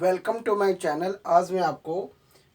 Welcome to my channel. आज मैं आपको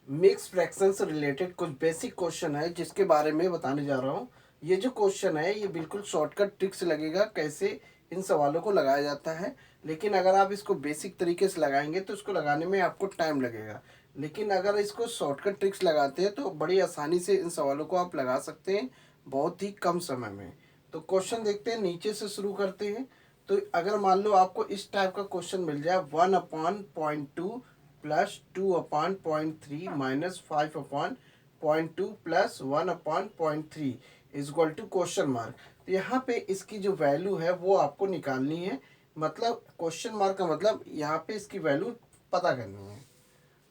मिक्स फ्रैक्शन से रिलेटेड कुछ बेसिक क्वेश्चन है जिसके बारे में बताने जा रहा हूँ। ये जो क्वेश्चन है ये बिल्कुल शॉर्टकट ट्रिक्स लगेगा कैसे इन सवालों को लगाया जाता है, लेकिन अगर आप इसको बेसिक तरीके से लगाएंगे तो इसको लगाने में आपको टाइम लगेगा। लेकिन अगर इसको शॉर्टकट ट्रिक्स लगाते हैं तो बड़ी आसानी से इन सवालों को आप लगा सकते हैं बहुत ही कम समय में। तो क्वेश्चन देखते हैं, नीचे से शुरू करते हैं। तो अगर मान लो आपको इस टाइप का क्वेश्चन मिल जाए 1/0.2 plus 2/0.3 minus 5/0.2 plus 1/0.3 is equal to question mark. तो यहाँ पे इसकी जो वैल्यू है वो आपको निकालनी है। मतलब क्वेश्चन मार्क का मतलब यहाँ पे इसकी वैल्यू पता करनी है।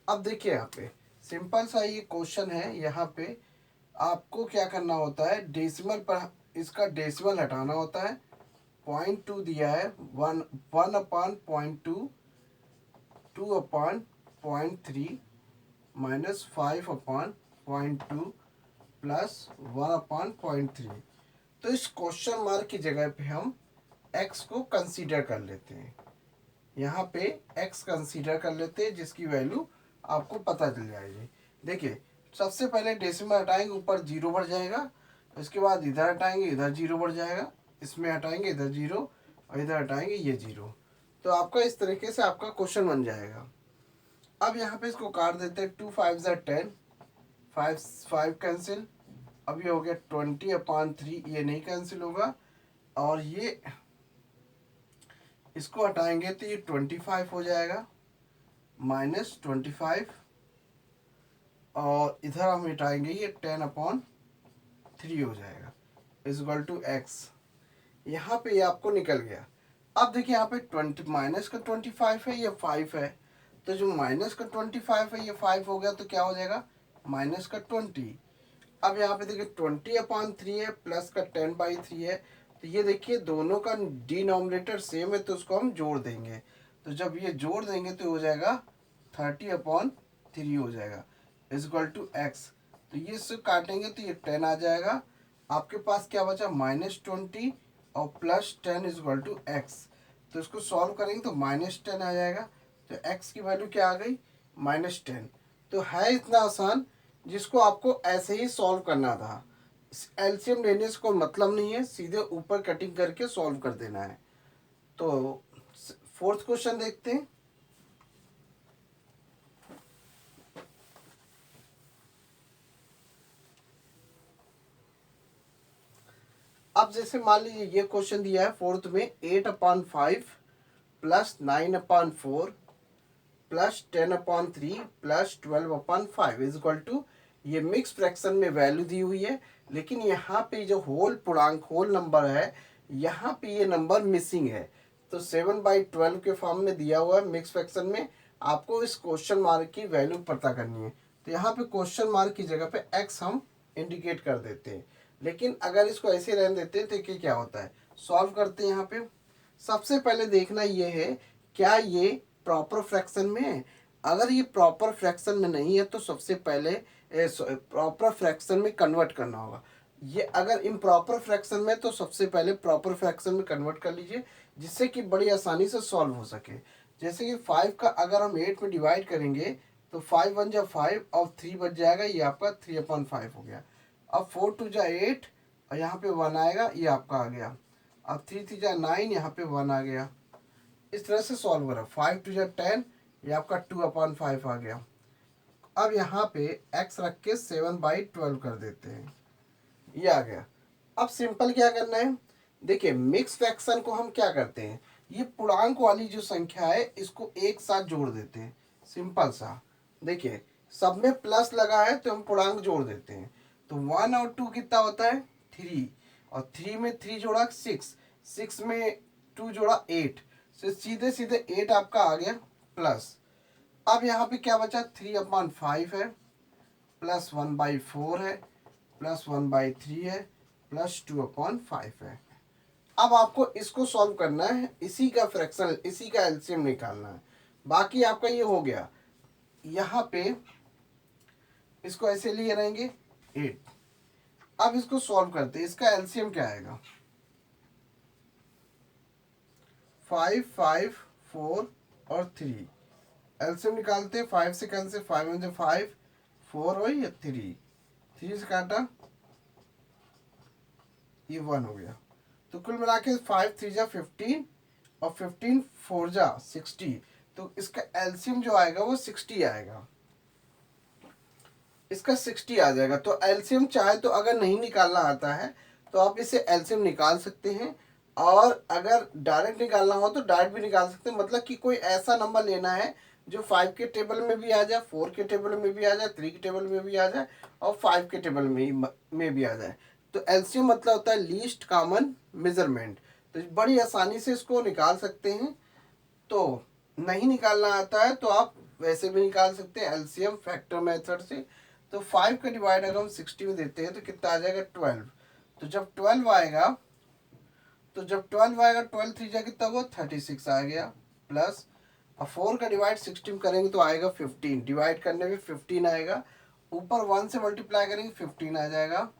अब देखिए यहाँ पे सिंपल सा ये क्वेश्चन है। यहाँ पे आपको क्या करना होता है, डेसिमल पर इसका डेसिमल हटाना होता है। 0.2 दिया है, 1/0.2, 2/0.3 माइनस 5/0.2 प्लस 1/0.3। तो इस क्वेश्चन मार्क की जगह पे हम x को कंसीडर कर लेते हैं। यहाँ पे x कंसीडर कर लेते हैं जिसकी वैल्यू आपको पता चल जाएगी। देखिए सबसे पहले डेसिमल हटाएंगे, ऊपर जीरो बढ़ जाएगा। उसके बाद इधर हटाएंगे, इधर जीरो बढ़ जाएगा। इसमें हटाएंगे, इधर जीरो, और इधर हटाएंगे, ये जीरो। तो आपका इस तरीके से आपका क्वेश्चन बन जाएगा। अब यहाँ पे इसको काट देते हैं। 2 5 10, 5 कैंसिल। अब ये हो गया 20/3, ये नहीं कैंसिल होगा। और ये इसको हटाएंगे तो ये 25 हो जाएगा, माइनस 25। और इधर हम हटाएंगे, ये 10/3 हो जाएगा, इज इक्वल टू एक्स। यहाँ पे ये आपको निकल गया। अब देखिए यहाँ पे 20 माइनस का 25 है, ये 5 है। तो जो माइनस का 25 है ये 5 हो गया, तो क्या हो जाएगा माइनस का 20। अब यहाँ पे देखिए 20/3 है, प्लस का 10/3 है। तो ये देखिए दोनों का डिनोमिनेटर सेम है, तो उसको हम जोड़ देंगे। तो जब ये जोड़ देंगे तो हो जाएगा 30/3 हो जाएगा, इज इक्वल टू एक्स। तो ये इससे काटेंगे तो ये 10 आ जाएगा। आपके पास क्या बचा, -20 और +10 इज इक्वल टू एक्स। तो इसको सॉल्व करेंगे तो -10 आ जाएगा। तो एक्स की वैल्यू क्या आ गई, -10। तो है इतना आसान जिसको आपको ऐसे ही सॉल्व करना था। एलसीएम लेने से कोई मतलब नहीं है, सीधे ऊपर कटिंग करके सॉल्व कर देना है। तो फोर्थ क्वेश्चन देखते हैं। अब जैसे मान लीजिए ये क्वेश्चन दिया है फोर्थ में, 8/5 plus 9/4 plus 10/3 plus 12/5 is equal to, ये मिक्स फ्रैक्शन में वैल्यू दी हुई है। लेकिन यहाँ पे जो होल पूर्णांक होल नंबर है, यहाँ पे ये नंबर मिसिंग है। तो 7/12 के फॉर्म में दिया हुआ है मिक्स फ्रैक्शन में। आपको इस क्वेश्चन मार्क की वैल्यू पता करनी है। तो यहाँ पे क्वेश्चन मार्क की जगह पे एक्स हम इंडिकेट कर देते हैं। लेकिन अगर इसको ऐसे रहने देते हैं तो क्या होता है, सॉल्व करते हैं। यहाँ पे सबसे पहले देखना ये है, क्या ये प्रॉपर फ्रैक्शन में है। अगर ये प्रॉपर फ्रैक्शन में नहीं है तो सबसे पहले प्रॉपर फ्रैक्शन में कन्वर्ट करना होगा। ये अगर इम्प्रॉपर फ्रैक्शन में तो सबसे पहले प्रॉपर फ्रैक्शन में कन्वर्ट कर लीजिए, जिससे कि बड़ी आसानी से सॉल्व हो सके। जैसे कि 5 का अगर हम 8 में डिवाइड करेंगे तो 5 1 जा 5 और 3 बच जाएगा, ये आपका 3/5 हो गया। अब 4 2 जा 8 और यहाँ पे 1 आएगा, ये आपका आ गया। अब 3 3 जा 9, यहाँ पे 1 आ गया। इस तरह से सॉल्व करा। 5 2 जा 10, ये आपका 2/5 आ गया। अब यहाँ पे x रख के 7/12 कर देते हैं, ये आ गया। अब सिंपल क्या करना है, देखिए मिक्स फ्रैक्शन को हम क्या करते हैं, ये पूर्णांक वाली जो संख्या है इसको एक साथ जोड़ देते हैं। सिंपल सा देखिए, सब में प्लस लगा है तो हम पूर्णांक जोड़ देते हैं। तो 1 और 2 कितना होता है 3, और 3 में 3 जोड़ा 6, 6 में 2 जोड़ा 8, से सीधे सीधे 8 आपका आ गया प्लस। अब यहाँ पे क्या बचा, 3/5 है, प्लस 1/4 है, प्लस 1/3 है, प्लस 2/5 है। अब आपको इसको सॉल्व करना है, इसी का फ्रैक्शन, इसी का एलसीएम निकालना है। बाकी आपका ये हो गया। यहाँ पे इसको ऐसे लिए रहेंगे 8। अब इसको सॉल्व करते हैं, इसका एलसीएम क्या आएगा, 5 5 4 और 3। एलसीएम निकालते हैं, 5 से कैंसिल, 5 वन 5, 4 और ये 3, 3 से काटा, ये 1 हो गया। तो कुल मिला के 5 3 जा 15 और 15 4 जा 60। तो इसका एलसीएम जो आएगा वो 60 आएगा, इसका 60 आ जाएगा। तो एलसीएम चाहे तो अगर नहीं निकालना आता है तो आप इसे एलसीएम निकाल सकते हैं, और अगर डायरेक्ट निकालना हो तो डायरेक्ट भी निकाल सकते हैं। मतलब कि कोई ऐसा नंबर लेना है जो 5 के टेबल में भी आ जाए, 4 के टेबल में भी आ जाए, 3 के टेबल में भी आ जाए और 5 के टेबल में भी आ जाए। तो एलसीएम मतलब होता है लीस्ट कॉमन मेजरमेंट। तो बड़ी आसानी से इसको निकाल सकते हैं। तो नहीं निकालना आता है तो आप वैसे भी निकाल सकते हैं एलसीएम फैक्टर मेथड से। तो 5 का डिवाइड अगर हम 60 में देते हैं तो कितना आ जाएगा 12। तो जब 12 आएगा, तो जब 12 आएगा 12 3 जा कितना होगा 36 आ गया, प्लस अब 4 का डिवाइड 16 करेंगे तो आएगा 15, डिवाइड करने में 15 आएगा, ऊपर 1 से मल्टीप्लाई करेंगे 15 आ जाएगा।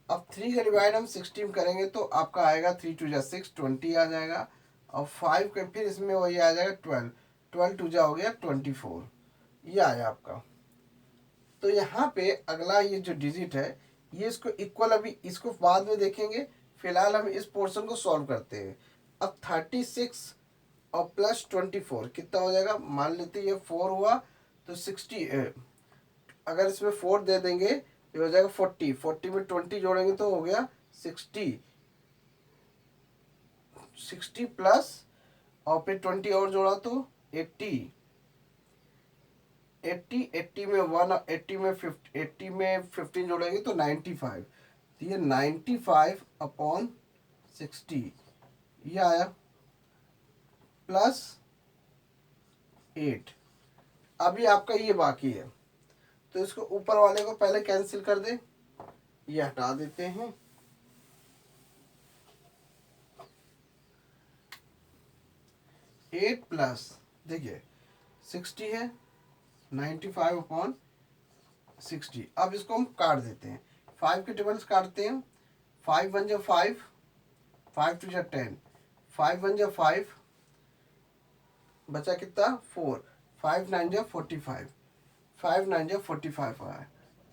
अब 3 का डिवाइड हम 16 करेंगे तो आपका आएगा 3 2 जा 6, 20 आ जाएगा। और 5 का फिर इसमें वही आ जाएगा 12, 12 2 जा हो गया 24, ये आया आपका। तो यहाँ पे अगला ये जो डिजिट है ये इसको इक्वल, अभी इसको बाद में देखेंगे, फिलहाल हम इस पोर्शन को सॉल्व करते हैं। अब 36 और प्लस 24 कितना हो जाएगा, मान लेते हैं ये 4 हुआ तो 60, अगर इसमें 4 दे देंगे ये हो जाएगा 40, 40 में 20 जोड़ेंगे तो हो गया 60, 60 प्लस और फिर 20 और जोड़ा तो 80, 80, 80 में 1, 80 में 50, 80 में 15 जोड़ेंगे तो 95। तो ये 95/60 ये आया, प्लस 8। अभी आपका ये बाकी है तो इसको ऊपर वाले को पहले कैंसिल कर दे, ये हटा देते हैं। 8 प्लस देखिए 60 है, 95/60। अब इसको हम काट देते हैं, 5 के टेबल्स काटते हैं, 5 1 जा 5, 5 2 जा 10, 5 1 जा 5, बचा कितना 4, 5 9 जा 45, 5 9 जा 45 आया,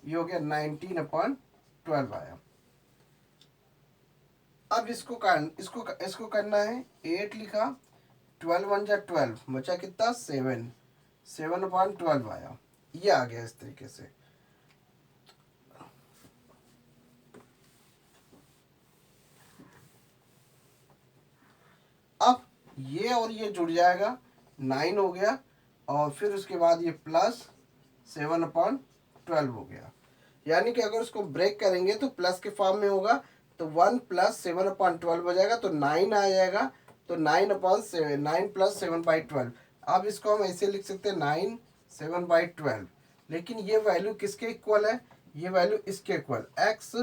ये हो गया 19/12 आया। अब इसको करना है, 8 लिखा, 12 1 जा 12, बचा कितना 7, 7/12 आया, ये आ गया इस तरीके से। अब ये और ये जुड़ जाएगा, 9 हो गया, और फिर उसके बाद ये प्लस 7/12 हो गया। यानी कि अगर उसको ब्रेक करेंगे तो प्लस के फॉर्म में होगा, तो 1 प्लस 7/12 हो जाएगा, तो 9 आ जाएगा। तो 9/7, 9 प्लस 7/12। अब इसको हम ऐसे लिख सकते हैं 9 7/12, लेकिन ये वैल्यू किसके इक्वल है, ये वैल्यू इसके इक्वल, x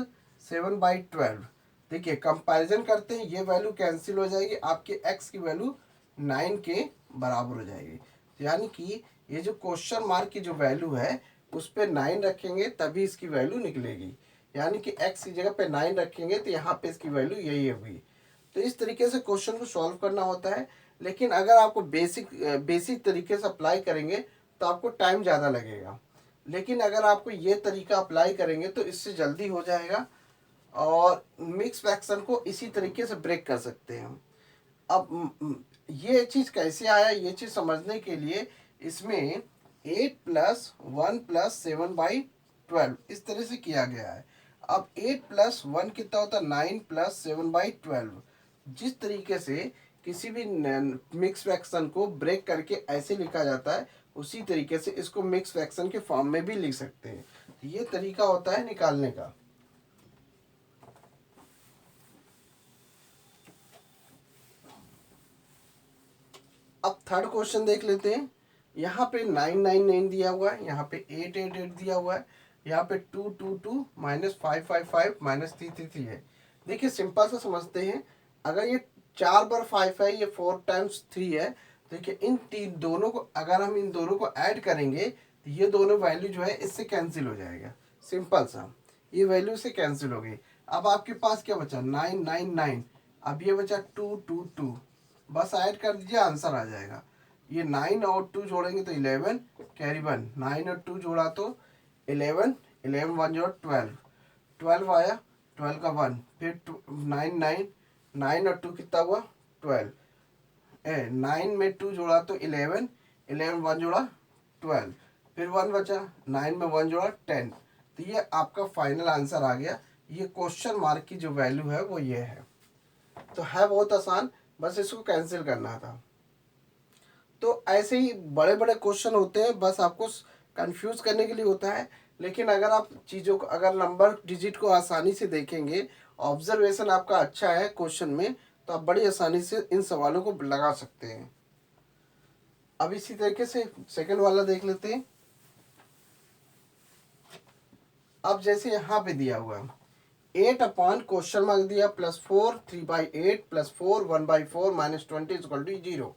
7/12। देखिए कंपैरिजन करते हैं, ये वैल्यू कैंसिल हो जाएगी, आपके x की वैल्यू 9 के बराबर हो जाएगी। तो यानी कि ये जो क्वेश्चन मार्क की जो वैल्यू है उस पर 9 रखेंगे तभी इसकी वैल्यू निकलेगी, यानी कि x की जगह पे 9 रखेंगे तो यहाँ पे इसकी वैल्यू यही होगी। तो इस तरीके से क्वेश्चन को सॉल्व करना होता है। लेकिन अगर आपको बेसिक तरीके से अप्लाई करेंगे तो आपको टाइम ज़्यादा लगेगा, लेकिन अगर आपको ये तरीका अप्लाई करेंगे तो इससे जल्दी हो जाएगा, और मिक्स फ्रैक्शन को इसी तरीके से ब्रेक कर सकते हैं हम। अब ये चीज़ कैसे आया, ये चीज़ समझने के लिए इसमें 8 प्लस 1 प्लस 7/12 इस तरह से किया गया है। अब 8 प्लस 1 कितना होता है 9 प्लस 7/12। जिस तरीके से किसी भी मिक्स फ्रैक्शन को ब्रेक करके ऐसे लिखा जाता है, उसी तरीके से इसको मिक्स फ्रैक्शन के फॉर्म में भी लिख सकते हैं। तो ये तरीका होता है निकालने का। अब थर्ड क्वेश्चन देख लेते हैं। यहाँ पे 9 9 9 दिया हुआ है, यहाँ पे 8 8 8 दिया हुआ है, यहाँ पे 2 2 2 -5 5 5 -3 3 3 है। देखिए सिंपल सा समझते हैं, अगर ये 4 बार 5 है, ये 4 टाइम्स 3 है, देखिए इन तीन दोनों को अगर हम इन दोनों को ऐड करेंगे तो ये दोनों वैल्यू जो है इससे कैंसिल हो जाएगा। सिंपल सा ये वैल्यू से कैंसिल हो गई। अब आपके पास क्या बचा 9 9 9, अब ये बचा 2 2 2, बस ऐड कर दीजिए आंसर आ जाएगा। ये 9 और 2 जोड़ेंगे तो 11 कैरी 1, 9 और 2 जोड़ा तो 11, 11 1 जोड़ा 12, 12 आया, 12 का 1, फिर 9 9, 9 और 2 कितना हुआ 12, 9 में 2 जोड़ा तो 11, 11 1 जोड़ा 12, फिर 1 बचा, 9 में 1 जोड़ा 10। तो ये आपका फाइनल आंसर आ गया। ये क्वेश्चन मार्क की जो वैल्यू है वो ये है। तो है बहुत आसान, बस इसको कैंसिल करना था। तो ऐसे ही बड़े बड़े क्वेश्चन होते हैं, बस आपको कंफ्यूज करने के लिए होता है। लेकिन अगर आप चीज़ों को, अगर नंबर डिजिट को आसानी से देखेंगे, ऑब्जर्वेशन आपका अच्छा है क्वेश्चन में, तो आप बड़ी आसानी से इन सवालों को लगा सकते हैं। अब इसी तरीके से सेकंड वाला देख लेते हैं। अब जैसे यहाँ पे दिया हुआ है 8 अपॉन क्वेश्चन मार्क दिया +4 3/8 +4 1/4 -20 = 0।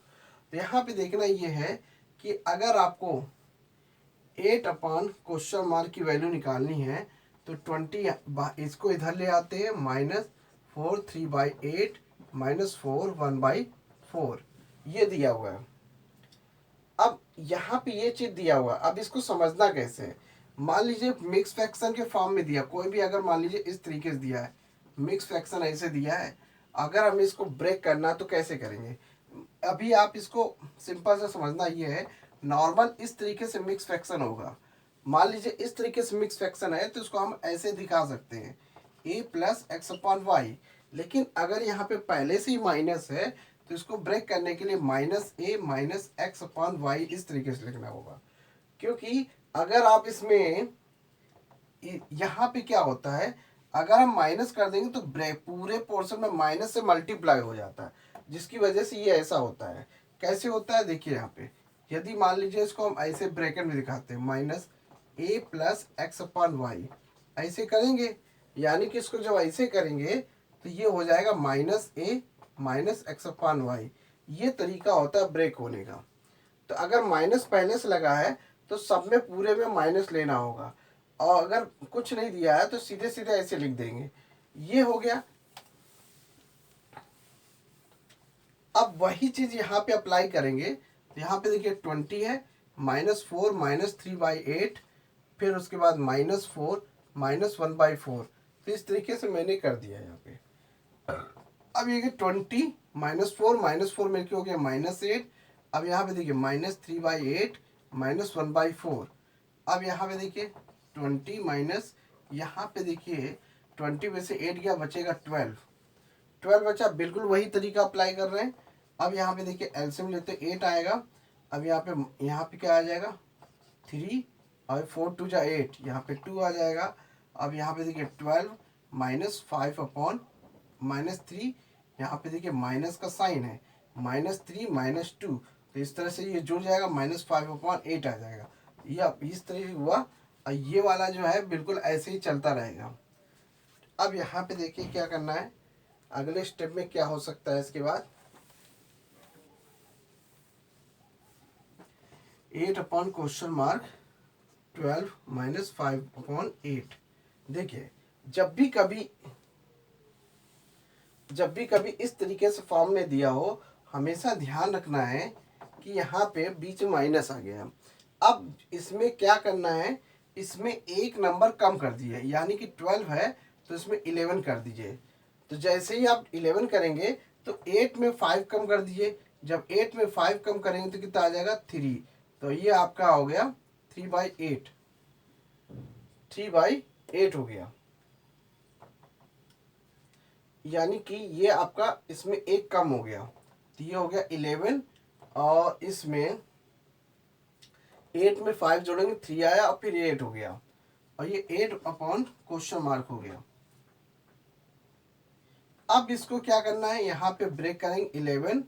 तो यहाँ पे देखना ये है कि अगर आपको 8 अपॉन क्वेश्चन मार्क की वैल्यू निकालनी है तो 20 इसको इधर ले आते हैं, -4 3/8 -4 1/4 ये दिया हुआ है। अब यहाँ पे ये चीज दिया हुआ है, अब इसको समझना कैसे है। मान लीजिए मिक्स फ्रैक्शन के फॉर्म में दिया, कोई भी अगर मान लीजिए इस तरीके से दिया है, मिक्स फ्रैक्शन ऐसे दिया है, अगर हम इसको ब्रेक करना तो कैसे करेंगे। अभी आप इसको सिंपल से समझना ये है, नॉर्मल इस तरीके से मिक्स फ्रैक्शन होगा। मान लीजिए इस तरीके से मिक्स फ्रैक्शन है तो इसको हम ऐसे दिखा सकते हैं a + x/y। लेकिन अगर यहाँ पे पहले से ही माइनस है तो इसको ब्रेक करने के लिए -a - x/y इस तरीके से लिखना होगा। क्योंकि अगर आप इसमें यहाँ पे क्या होता है, अगर हम माइनस कर देंगे तो पूरे पोर्शन में माइनस से मल्टीप्लाई हो जाता है, जिसकी वजह से ये ऐसा होता है। कैसे होता है देखिए यहाँ पे, यदि मान लीजिए इसको हम ऐसे ब्रैकेट में दिखाते हैं -a + x/y ऐसे करेंगे, यानी कि इसको जब ऐसे करेंगे तो ये हो जाएगा -a - x/y। ये तरीका होता है ब्रेक होने का। तो अगर माइनस पहले से लगा है तो सब में पूरे में माइनस लेना होगा, और अगर कुछ नहीं दिया है तो सीधे सीधे ऐसे लिख देंगे। ये हो गया। अब वही चीज यहाँ पे अप्लाई करेंगे तो यहाँ पे देखिए 20 है, -4 -3/8, फिर उसके बाद -4 -1/4। तो इस तरीके से मैंने कर दिया यहाँ पे। अब ये 20 -4 -4 मिलके हो गया -8। अब यहाँ पे देखिए -3/8 -1/4। अब यहाँ पे देखिए 20 माइनस, यहाँ पे देखिए 20 में से 8 गया, बचेगा 12, 12 बचा। बिल्कुल वही तरीका अप्लाई कर रहे हैं। अब यहाँ पे देखिए एलसीएम लेते 8 आएगा। अब यहाँ पे क्या आ जाएगा 3, और 4 2 जा 8, यहाँ पे 2 आ जाएगा। अब यहाँ पे देखिए 12 -5 अपॉन -3, यहाँ पे देखिए माइनस का साइन है, -3 -2, तो इस तरह से ये जुड़ जाएगा, -5/8 आ जाएगा। ये इस तरह से हुआ। और ये वाला जो है बिल्कुल ऐसे ही चलता रहेगा। अब यहाँ पे देखिए क्या करना है, अगले स्टेप में क्या हो सकता है इसके बाद। 8 अपॉन क्वेश्चन मार्क 12 -5/8। देखिए जब भी कभी इस तरीके से फॉर्म में दिया हो, हमेशा ध्यान रखना है कि यहाँ पे बीच में माइनस आ गया। अब इसमें क्या करना है, इसमें एक नंबर कम कर दिए, यानी कि 12 है तो इसमें 11 कर दीजिए। तो जैसे ही आप 11 करेंगे तो 8 में 5 कम कर दीजिए। जब 8 में 5 कम करेंगे तो कितना आ जाएगा 3। तो ये आपका हो गया 3/8, 3/8 हो गया। यानी कि ये आपका इसमें एक कम हो गया, तो ये हो गया 11। और इसमें 8 में 5 जोड़ेंगे 3 आया, और फिर 8 हो गया, और ये 8 अपॉन क्वेश्चन मार्क हो गया। अब इसको क्या करना है, यहाँ पे ब्रेक करेंगे 11,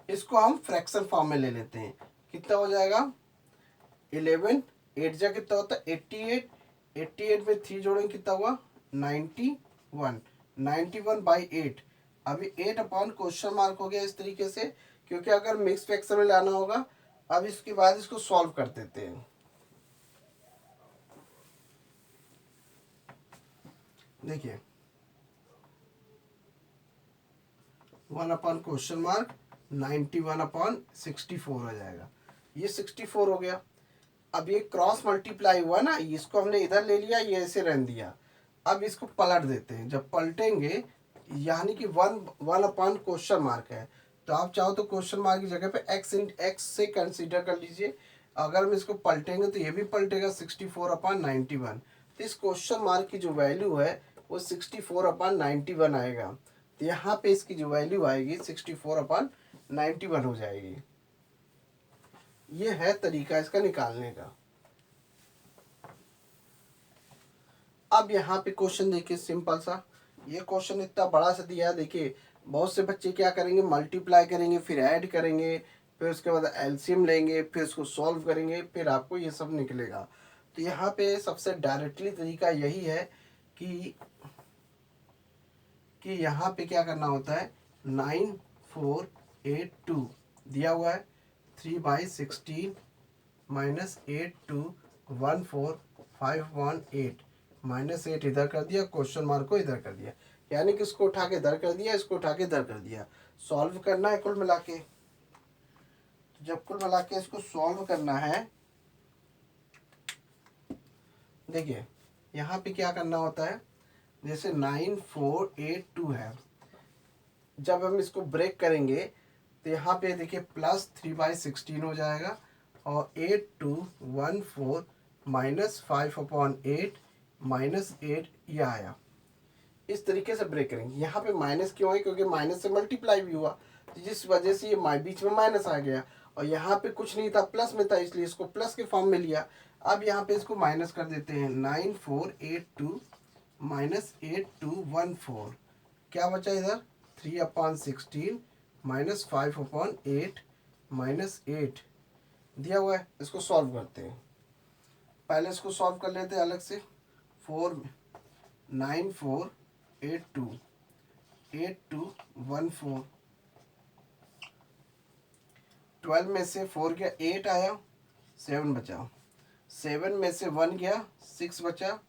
इसको हम फ्रैक्शन फॉर्म में ले लेते हैं। कितना हो जाएगा 11, 8 जा कितना होता है 88, 88 में 3 जोड़ेंगे कितना हुआ 91, 91/8। अभी 8 अपॉन क्वेश्चन मार्क हो गया इस तरीके से, क्योंकि अगर मिक्स फ्रैक्शन में लाना होगा। अब इसके बाद इसको सॉल्व कर देते हैं। देखिए 1/(?) 91/64 हो जाएगा। ये 64 हो गया। अब ये क्रॉस मल्टीप्लाई हुआ ना, इसको हमने इधर ले लिया, ये ऐसे रहने दिया। अब इसको पलट देते हैं। जब पलटेंगे यानी कि 1/(?) है, तो आप चाहो तो क्वेश्चन मार्क की जगह पे x से कंसीडर कर लीजिए। अगर हम इसको पलटेंगे तो ये भी पलटेगा 64/91। तो इस क्वेश्चन मार्क की जो वैल्यू है वो 64/91 आएगा। तो यहाँ पे इसकी जो वैल्यू आएगी 64/91 हो जाएगी। ये है तरीका इसका निकालने का। अब यहाँ पे क्वेश्चन देखिए सिंपल सा। ये क्वेश्चन इतना बड़ा सा दिया है। देखिए बहुत से बच्चे क्या करेंगे, मल्टीप्लाई करेंगे, फिर ऐड करेंगे, फिर उसके बाद एलसीएम लेंगे, फिर उसको सॉल्व करेंगे, फिर आपको ये सब निकलेगा। तो यहाँ पे सबसे डायरेक्टली तरीका यही है कि यहाँ पे क्या करना होता है, 9482 दिया हुआ है, 3/16 माइनस 8214 -8 इधर कर दिया, क्वेश्चन मार्क को इधर कर दिया, यानी कि इसको उठा के इधर कर दिया, इसको उठा के इधर कर दिया। सॉल्व करना है कुल मिला के। तो जब कुल मिला के इसको सॉल्व करना है, देखिए यहाँ पे क्या करना होता है, जैसे 9482 है, जब हम इसको ब्रेक करेंगे तो यहाँ पे देखिए प्लस 3/16 हो जाएगा और 8214 -5/8 -8 ये आया। इस तरीके से ब्रेक करेंगे। यहाँ पे माइनस क्यों है, क्योंकि माइनस से मल्टीप्लाई भी हुआ, तो जिस वजह से ये बीच में माइनस आ गया, और यहाँ पे कुछ नहीं था, प्लस में था, इसलिए इसको प्लस के फॉर्म में लिया। अब यहाँ पे इसको माइनस कर देते हैं, 9482 -8214 क्या बचा इधर, 3/16 -5/8 -8 दिया हुआ है। इसको सॉल्व करते हैं। पहले इसको सॉल्व कर लेते हैं अलग से। 8214 12 में से 4 गया 8 आया, 7 बचा, 7 में से 1 गया 6 बचा,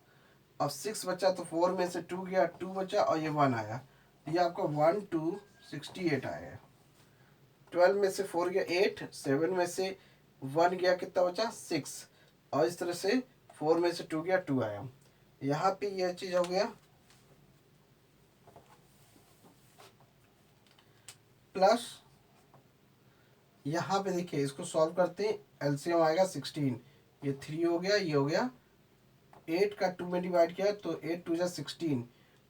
अब 6 बचा तो 4 में से 2 गया 2 बचा, और ये 1 आया, ये आपका 1268 आया। 12 में से 4 गया 8, 7 में से 1 गया कितना बचा 6, और इस तरह से 4 में से 2 गया 2 आया। यहाँ पे यह चीज हो गया, प्लस यहाँ पे देखिए इसको सॉल्व करते हैं, एलसीएम आएगा 16, ये 3 हो गया, ये हो गया, 8 का 2 में डिवाइड किया तो 8 2 16,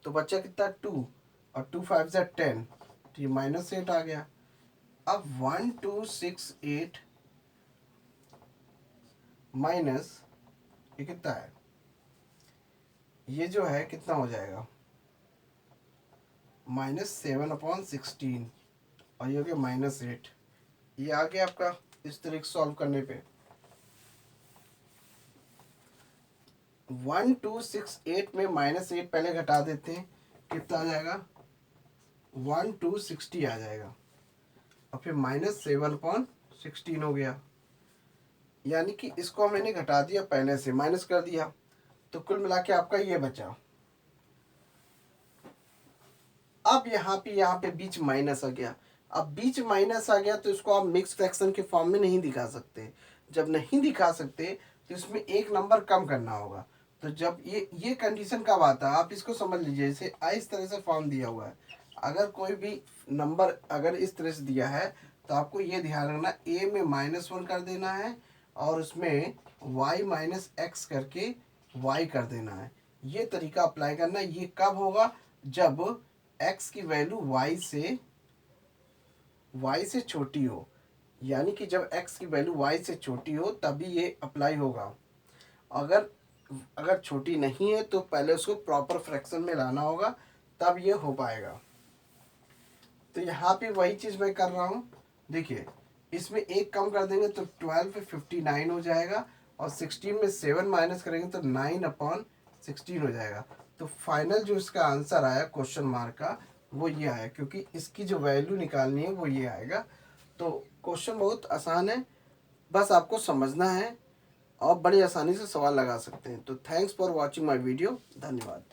तो बच्चा कितना 2, और 2 5 10, तो ये -8 आ गया। अब 1268 माइनस ये कितना है, ये जो है कितना हो जाएगा, -7/16, और ये हो गया -8। ये आ गया आपका इस तरीके से सॉल्व करने पे। 1268 में -8 पहले घटा देते हैं, कितना आ जाएगा, 1260 आ जाएगा, और फिर -7/16 हो गया, यानी कि इसको मैंने घटा दिया, पहले से माइनस कर दिया, तो कुल मिला के आपका ये बचा। अब यहाँ पे बीच माइनस आ गया। अब बीच माइनस आ गया तो इसको आप मिक्स फ्रैक्शन के फॉर्म में नहीं दिखा सकते। जब नहीं दिखा सकते तो इसमें एक नंबर कम करना होगा। तो जब ये कंडीशन कब आता है, आप इसको समझ लीजिए। जैसे इस तरह से फॉर्म दिया हुआ है, अगर कोई भी नंबर अगर इस तरह से दिया है तो आपको ये ध्यान रखना, a में -1 कर देना है और उसमें y - x करके y कर देना है। ये तरीका अप्लाई करना। ये कब होगा, जब x की वैल्यू y से छोटी हो, यानी कि जब x की वैल्यू y से छोटी हो तभी ये अप्लाई होगा। अगर छोटी नहीं है तो पहले उसको प्रॉपर फ्रैक्शन में लाना होगा, तब ये हो पाएगा। तो यहाँ पे वही चीज़ मैं कर रहा हूँ। देखिए इसमें एक कम कर देंगे तो 12 पे 59 हो जाएगा, और 16 में 7 माइनस करेंगे तो 9/16 हो जाएगा। तो फाइनल जो इसका आंसर आया क्वेश्चन मार्क का, वो ये आया, क्योंकि इसकी जो वैल्यू निकालनी है वो ये आएगा। तो क्वेश्चन बहुत आसान है, बस आपको समझना है और बड़ी आसानी से सवाल लगा सकते हैं। तो thanks for watching my video. धन्यवाद।